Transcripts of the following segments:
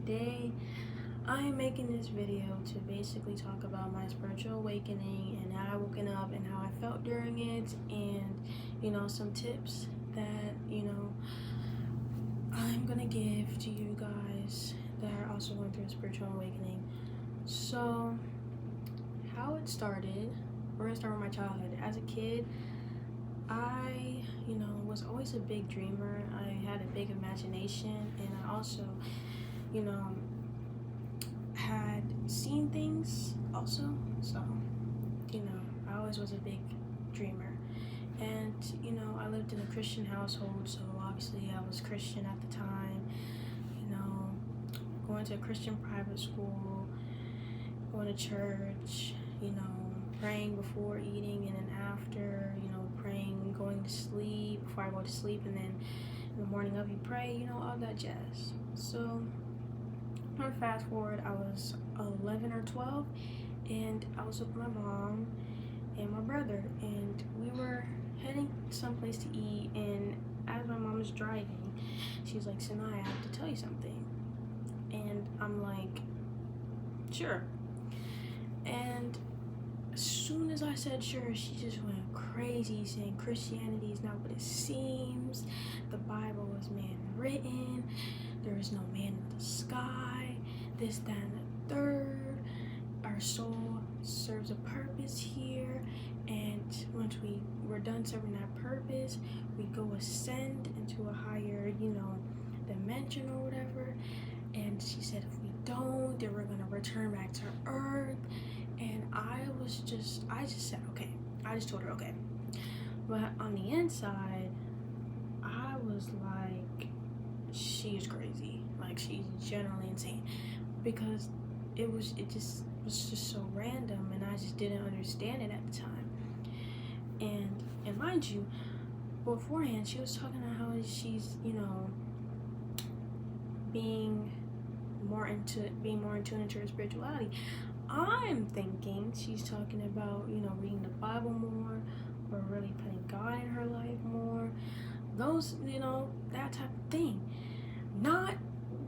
today I'm making this video to basically talk about my spiritual awakening and how I woken up and how I felt during it, and some tips that I'm gonna give to you guys that are also going through a spiritual awakening. So how it started, we're gonna start with my childhood. As a kid, I was always a big dreamer. I had a big imagination, and I also had seen things also. So I always was a big dreamer. And I lived in a Christian household, so obviously I was Christian at the time. Going to a Christian private school, going to church, praying before eating and then after, praying, going to sleep, before I go to sleep, and then in the morning up you pray, all that jazz. So I'm gonna fast forward, I was 11 or 12, and I was with my mom and my brother, and we were heading someplace to eat, and as my mom was driving, she's like, "Sinai, I have to tell you something." And I'm like, "Sure." And as soon as I said sure, she just went crazy saying Christianity is not what it seems, the Bible is man-written, there is no man in the sky, this, that, and the third, our soul serves a purpose here, and once we're done serving that purpose, we go ascend into a higher, dimension or whatever. And she said if we don't, then we're gonna return back to earth. And I just said okay. I just told her okay. But on the inside, I was like, she is crazy. Like, she's generally insane, because it just was so random, and I just didn't understand it at the time. And mind you, beforehand she was talking about how she's being more in tune into her spirituality. I'm thinking she's talking about reading the Bible more, or really putting God in her life more, those that type of thing, not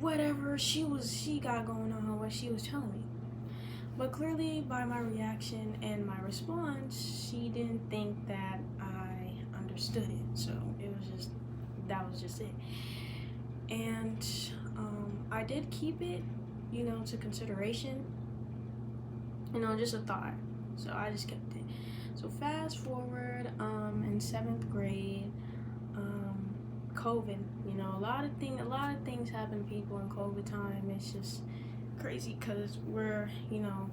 whatever she got going on, what she was telling me. But clearly by my reaction and my response, she didn't think that I understood it, so that was just it. And I did keep it to consideration, just a thought, so I just kept it. So fast forward, in 7th grade, COVID, a lot of things happen to people in COVID time. It's just crazy because we're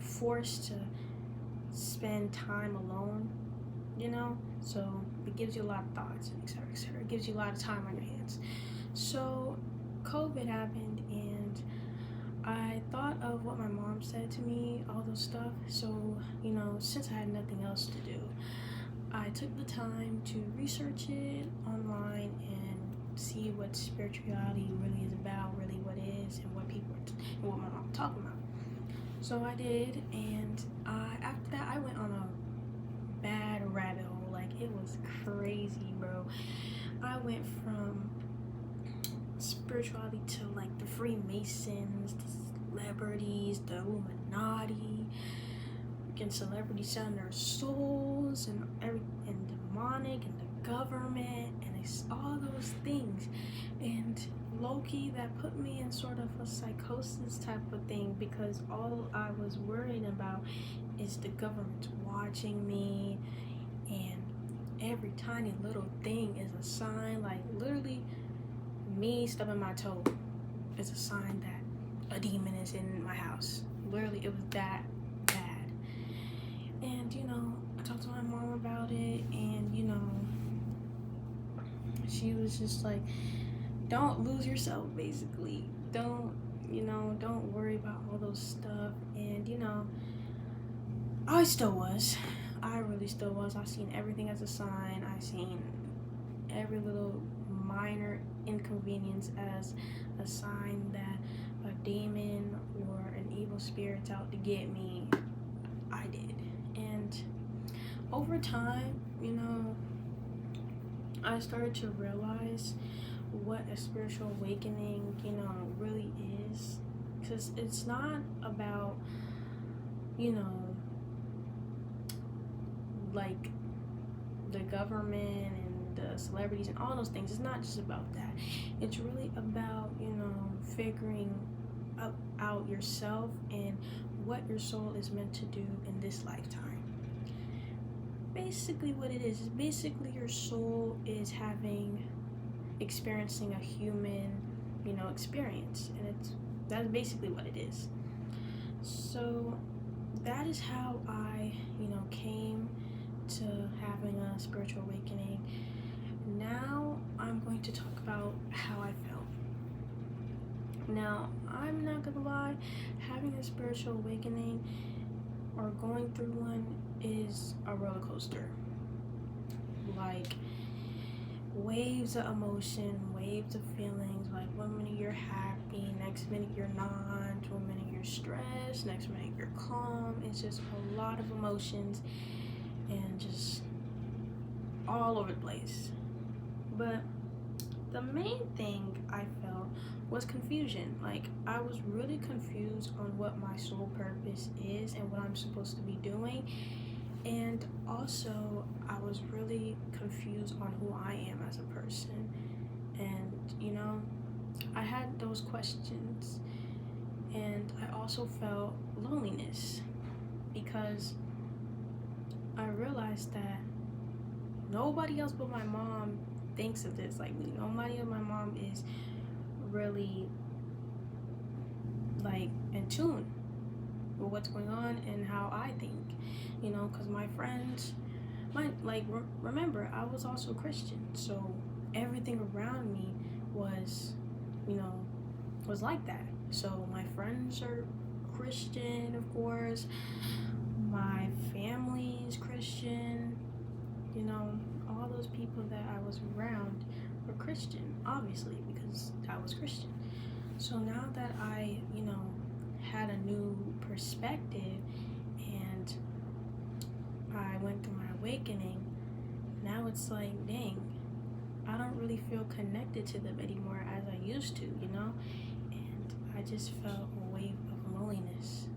forced to spend time alone, so it gives you a lot of thoughts, and etc, etc. It gives you a lot of time on your hands. So COVID happened, and I thought of what my mom said to me, all those stuff. So since I had nothing else to do, I took the time to research it online and see what spirituality really is about, really what it is, and what my mom talking about. So I did, and after that I went on a bad rabbit hole. Like, it was crazy, bro. I went from spirituality to like the Freemasons, the celebrities, the Illuminati, and celebrities selling their souls, and demonic, and the government, and it's all those things. And low-key, that put me in sort of a psychosis type of thing, because all I was worried about is the government watching me, and every tiny little thing is a sign. Like, literally, me stubbing my toe is a sign that a demon is in my house. Literally, it was that bad. And I talked to my mom about it, and she was just like, don't lose yourself, basically. Don't worry about all those stuff. And I really still was. I seen everything as a sign. I seen every little minor inconvenience as a sign that a demon or an evil spirit's out to get me. I did. And over time, I started to realize what a spiritual awakening, really is. because it's not about, you know, like the government and the celebrities and all those things. It's not just about that. It's really about, you know, figuring out yourself and what your soul is meant to do in this lifetime. Basically what it is basically your soul is experiencing a human, you know, experience, and that's basically what it is. So that is how I, you know, came to having a spiritual awakening. Now I'm going to talk about how I felt. Now, I'm not gonna lie, having a spiritual awakening or going through one is a roller coaster. Like, waves of emotion, waves of feelings. Like, one minute you're happy, next minute you're not, one minute you're stressed, next minute you're calm. It's just a lot of emotions and just all over the place. But the main thing I felt was confusion. Like, I was really confused on what my soul purpose is and what I'm supposed to be doing. And also, I was really confused on who I am as a person. And, you know, I had those questions. And I also felt loneliness because I realized that nobody else but my mom thinks of this. Like, nobody but my mom is really, like, in tune with what's going on and how I think, you know, because my friends, remember, I was also Christian, so everything around me was, you know, was like that. So my friends are Christian, of course, my family is Christian, you know, all those people that I was around were Christian, obviously, because I was Christian. So now that I, you know, had a new perspective and I went through my awakening, now it's like, dang, I don't really feel connected to them anymore as I used to, you know? And I just felt a wave of loneliness,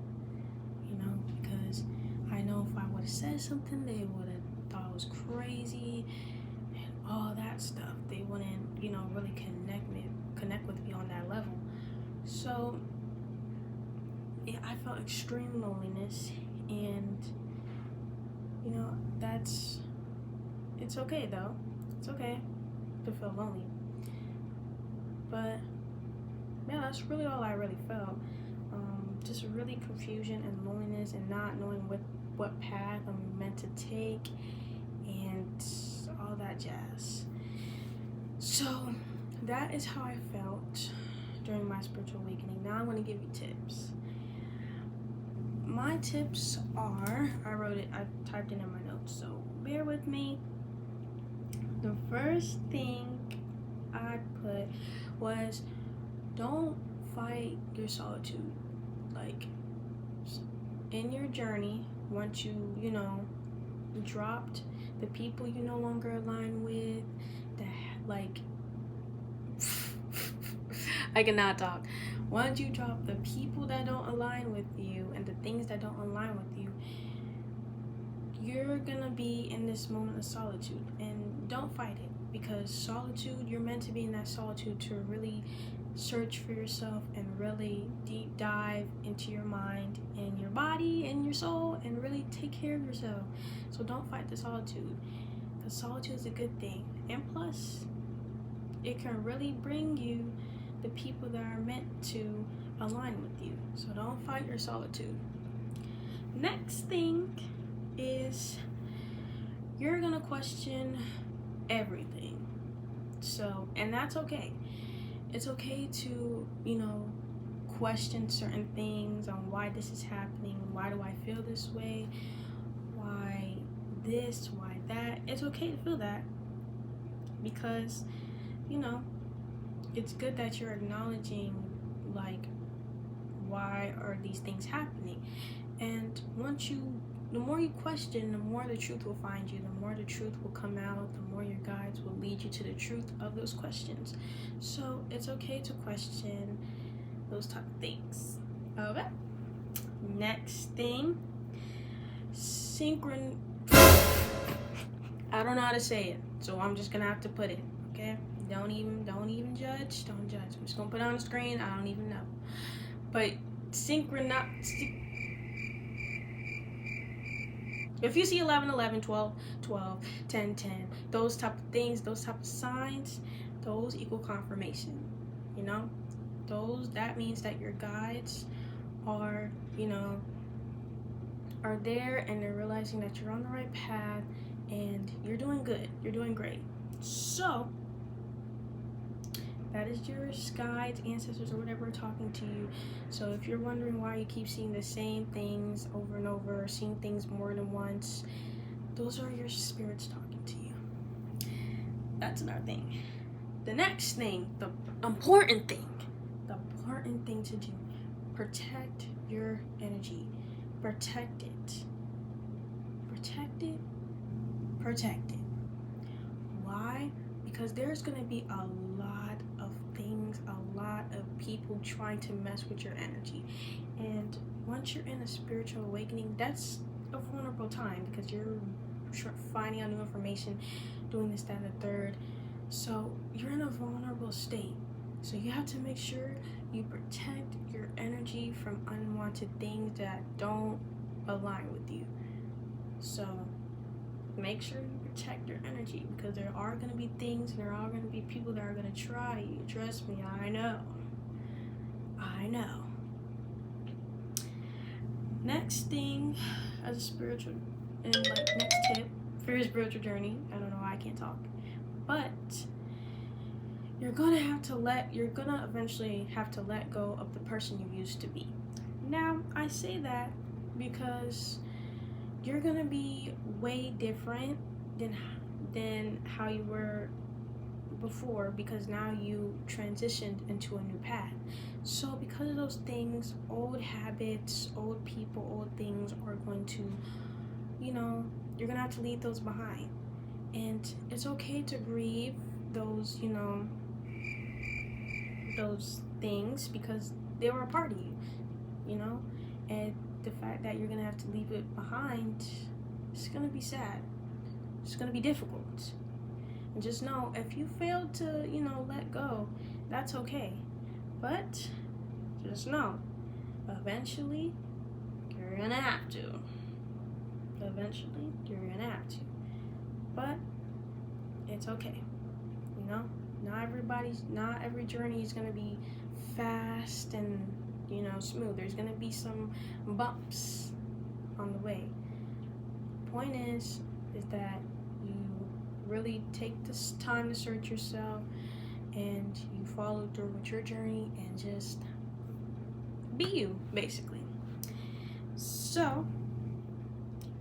you know, because I know if I would have said something, they would have thought I was crazy and all that stuff. They wouldn't, you know, really connect with me on that level. So yeah, I felt extreme loneliness, and you know, it's okay though. It's okay to feel lonely. But yeah, that's really all I really felt. Just really confusion and loneliness and not knowing what path I'm meant to take and all that jazz. So that is how I felt during my spiritual awakening. Now I'm going to give you tips. My tips are, I typed it in my notes, so bear with me. The first thing I put was, don't fight your solitude. Like, in your journey, once you know, dropped the people you no longer align with, I cannot talk. Once you drop the people that don't align with you and the things that don't align with you, you're gonna be in this moment of solitude, and don't fight it, because solitude, you're meant to be in that solitude to really search for yourself and really deep dive into your mind and your body and your soul and really take care of yourself. So don't fight the solitude, because solitude is a good thing, and plus it can really bring you the people that are meant to align with you. So don't fight your solitude. Next thing is, you're gonna question everything. So, and that's okay. It's okay to, you know, question certain things on why this is happening, why do I feel this way, why this, why that. It's okay to feel that, because, you know, it's good that you're acknowledging, like, why are these things happening. And the more you question, the more the truth will find you, the more the truth will come out, the more your guides will lead you to the truth of those questions. So it's okay to question, those type of things. Okay. Next thing, I don't know how to say it, so I'm just gonna have to put it. Okay. Don't even judge. Don't judge. I'm just gonna put it on the screen. I don't even know. But if you see 11, 11, 12, 12, 10, 10, those type of things, those type of signs, those equal confirmation. You know, that means that your guides are, are there, and they're realizing that you're on the right path and you're doing good. You're doing great. So that is your guides, ancestors, or whatever talking to you. So if you're wondering why you keep seeing the same things over and over, seeing things more than once, those are your spirits talking to you. That's another thing. The next thing, the important thing to do, protect your energy. Protect it. Protect it. Protect it. Why? Because there's going to be a lot of things, a lot of people trying to mess with your energy. And once you're in a spiritual awakening, that's a vulnerable time because you're finding out new information, doing this, that, and the third. So you're in a vulnerable state. So you have to make sure you protect your energy from unwanted things that don't align with you. So make sure you protect your energy, because there are going to be things, and there are going to be people that are going to try you. Trust me, I know. Next thing, as a spiritual, and next tip for your spiritual journey, I don't know why I can't talk, but you're gonna eventually have to let go of the person you used to be. Now, I say that because you're gonna be way different than how you were before, because now you transitioned into a new path. So because of those things, old habits, old people, old things are going to, you're gonna have to leave those behind. And it's okay to grieve those, those things, because they were a part of you, and the fact that you're gonna have to leave it behind, it's gonna be sad. It's gonna be difficult. And just know, if you fail to, let go, that's okay. But just know, eventually, you're gonna have to. But it's okay. Not every journey is gonna be fast and, smooth. There's gonna be some bumps on the way. Point is that you really take this time to search yourself, and you follow through with your journey, and just be you, basically. So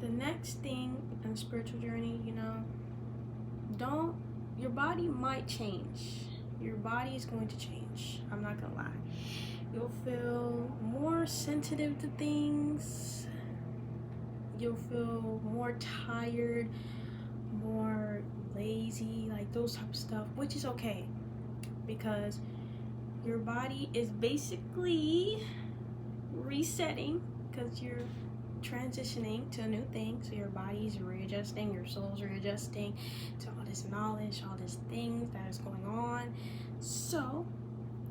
the next thing in a spiritual journey, your body might change. Your body is going to change. I'm not gonna lie. You'll feel more sensitive to things. You'll feel more tired, more lazy, like those type of stuff, which is okay, because your body is basically resetting, because you're transitioning to a new thing. So your body's readjusting, your soul's readjusting to all this knowledge, all these things that is going on. So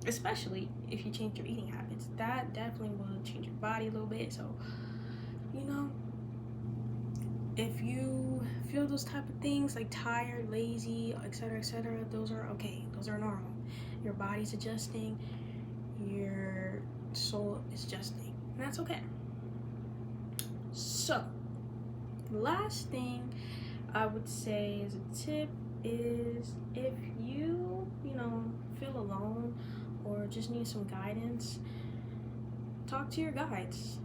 especially if you change your eating habits, that definitely will change your body a little bit. So if you feel those type of things, like tired, lazy, etc., those are okay. Those are normal. Your body's adjusting, your soul is adjusting, and that's okay. So the last thing I would say as a tip is, if you feel alone or just need some guidance, talk to your guides.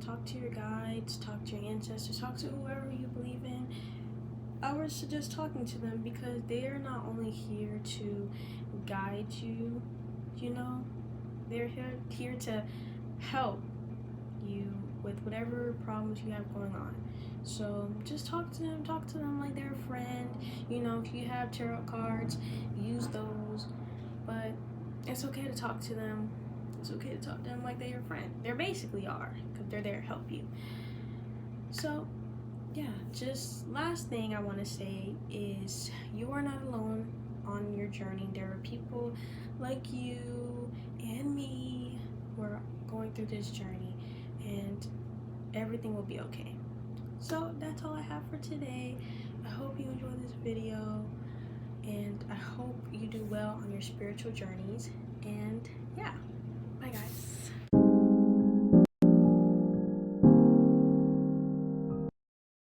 Talk to your guides, talk to your ancestors, talk to whoever you believe in. I would suggest talking to them, because they are not only here to guide you, they're here to help you with whatever problems you have going on. So just talk to them like they're a friend. If you have tarot cards, use those. But it's okay to talk to them. It's okay to talk to them like they're your friend. They basically are, because they're there to help you. So yeah, just last thing I want to say is you are not alone on your journey. There are people like you and me who are going through this journey, and everything will be okay. So that's all I have for today. I hope you enjoyed this video, and I hope you do well on your spiritual journeys. And yeah, bye guys.